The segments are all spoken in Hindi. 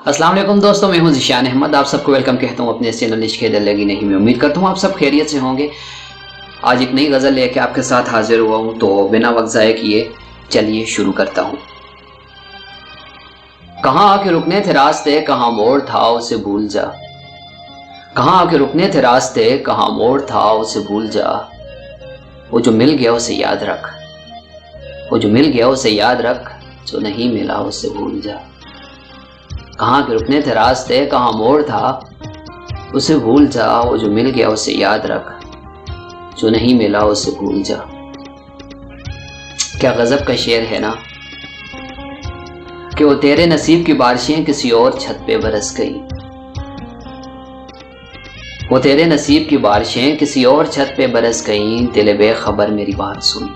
अस्सलाम वालेकुम दोस्तों, मैं हूं ज़िशान अहमद। आप सबको वेलकम कहता हूं अपने इस चैनल इश्क़ दिल लगी नहीं में। उम्मीद करता हूं आप सब खैरियत से होंगे। आज एक नई गज़ल लेके आपके साथ हाजिर हुआ हूं, तो बिना वक्त ज़ाय किए चलिए शुरू करता हूं। कहाँ आके रुकने थे रास्ते, कहाँ मोड़ था उसे भूल जा। कहाँ आके रुकने थे रास्ते, कहाँ मोड़ था उसे भूल जा। वो जो मिल गया उसे याद रख, वो जो मिल गया उसे याद रख, जो नहीं मिला उसे भूल जा। कहाँ के रुकने थे रास्ते, कहाँ मोड़ था उसे भूल जा। वो जो मिल गया उसे याद रख, जो नहीं मिला उसे भूल जा। क्या गजब का शेर है ना, कि वो तेरे नसीब की बारिशें किसी और छत पे बरस गई। वो तेरे नसीब की बारिशें किसी और छत पे बरस गई। दिल बेखबर मेरी बात सुन,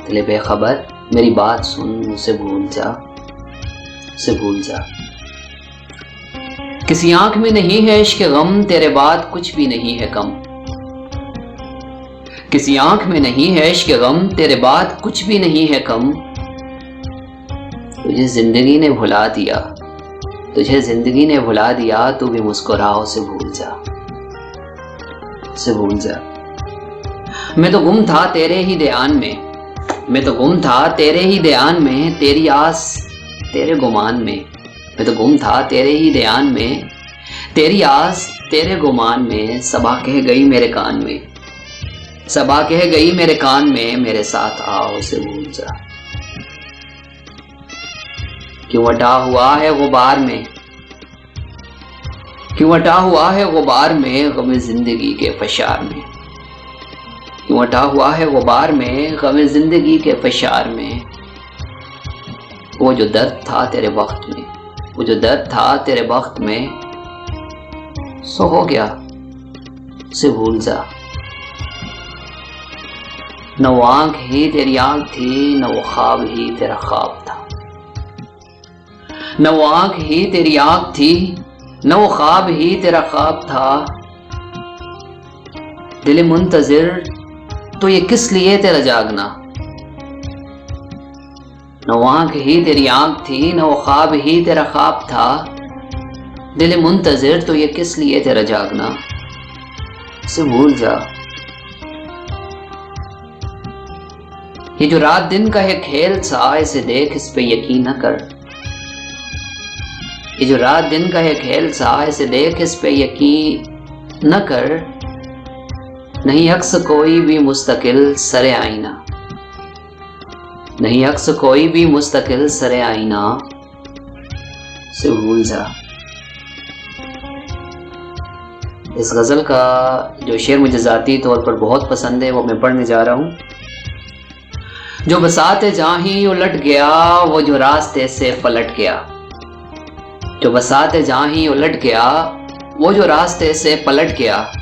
दिल बेखबर मेरी बात सुन, उसे भूल जा, उसे भूल जा। किसी आंख में नहीं है इश्क गम, तेरे बाद कुछ भी नहीं है कम। किसी आंख में नहीं है इश्क गम, तेरे बाद कुछ भी नहीं है कम। तुझे जिंदगी ने भुला दिया, तुझे जिंदगी ने भुला दिया, तू भी मुस्कुरा उसे भूल जा, उसे भूल जा। मैं तो गुम था तेरे ही ध्यान में, मैं तो गुम था तेरे ही ध्यान में, तेरी आस तेरे गुमान में। मैं तो गुम था तेरे ही ध्यान में, तेरी आस तेरे गुमान में। सबा कह गई मेरे कान में, सबा कह गई मेरे कान में, मेरे साथ आओ उसे भूल जा। क्यों अटा हुआ है गुबार में, क्यों अटा हुआ है गुबार में, गम जिंदगी के फशार में। क्यों अटा हुआ है गुबार में, गम जिंदगी के फशार में। वो जो दर्द था तेरे वक्त में, वो जो दर्द था तेरे वक्त में, सो हो गया उसे भूल जा। न वो आंख ही तेरी आंख थी, न वो ख्वाब ही तेरा ख्वाब था। न वो आंख ही तेरी आंख थी, न वो ख्वाब ही तेरा ख्वाब था। दिल मुंतजिर तो ये किस लिए तेरा जागना। न वो आंख ही तेरी आंख थी, न वो ख्वाब ही तेरा ख्वाब था। दिल मुंतजिर तो ये किस लिए तेरा जागना, इसे भूल जा। ये जो रात दिन का है खेल सा, इसे देख इस पे यकीन न कर। ये जो रात दिन का है खेल सा, इसे देख इस पे यकीन न कर। नहीं अक्स कोई भी मुस्तकिल सरे आईना, नहीं अक्स कोई भी मुस्तकिल सरे आईना, से भूल जा। इस गज़ल का जो शेर मुझे ज़ाती तौर पर बहुत पसंद है, वो मैं पढ़ने जा रहा हूँ। जो बसाते जहाँ ही उलट गया, वो जो रास्ते से पलट गया। जो बसाते जहाँ ही उलट गया, वो जो रास्ते से पलट गया।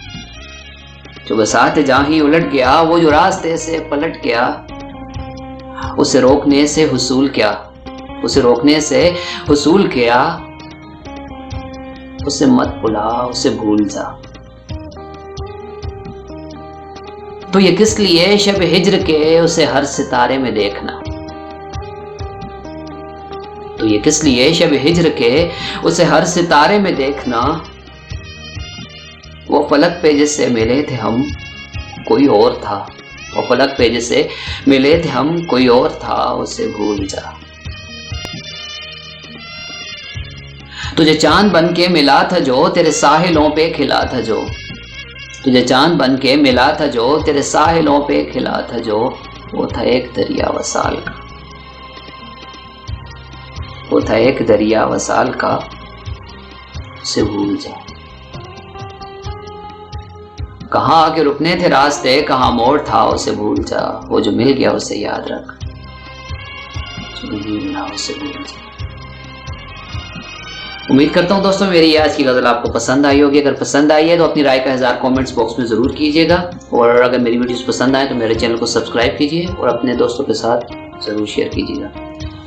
जो बसाते जहाँ ही उलट गया, वो जो रास्ते से पलट गया। उसे रोकने से हुसूल क्या, उसे रोकने से हुसूल क्या। उसे मत भुला, उसे भूल जा। तो ये किस लिए शब हिज्र के उसे हर सितारे में देखना। तो ये किस लिए शब हिज्र के उसे हर सितारे में देखना। वो फलक पे जिससे मिले थे हम कोई और था, वो फलक पे जिससे मिले थे हम कोई और था, उसे भूल जा। तुझे चांद बन के मिला था जो, तेरे साहिलों पे खिला था जो। तुझे चांद बन के मिला था जो, तेरे साहिलों पे खिला था जो। वो था एक दरिया वसाल का, वो था एक दरिया वसाल का, उसे भूल जा। कहाँ आके रुकने थे रास्ते, कहाँ मोड़ था उसे भूल जा। वो जो मिल गया उसे याद रख, जो नहीं मिला उसे भूल जा। उम्मीद करता हूँ दोस्तों मेरी आज की गज़ल आपको पसंद आई होगी। अगर पसंद आई है तो अपनी राय का इज़हार कमेंट्स बॉक्स में ज़रूर कीजिएगा। और अगर मेरी वीडियोस पसंद आए तो मेरे चैनल को सब्सक्राइब कीजिए और अपने दोस्तों के साथ ज़रूर शेयर कीजिएगा।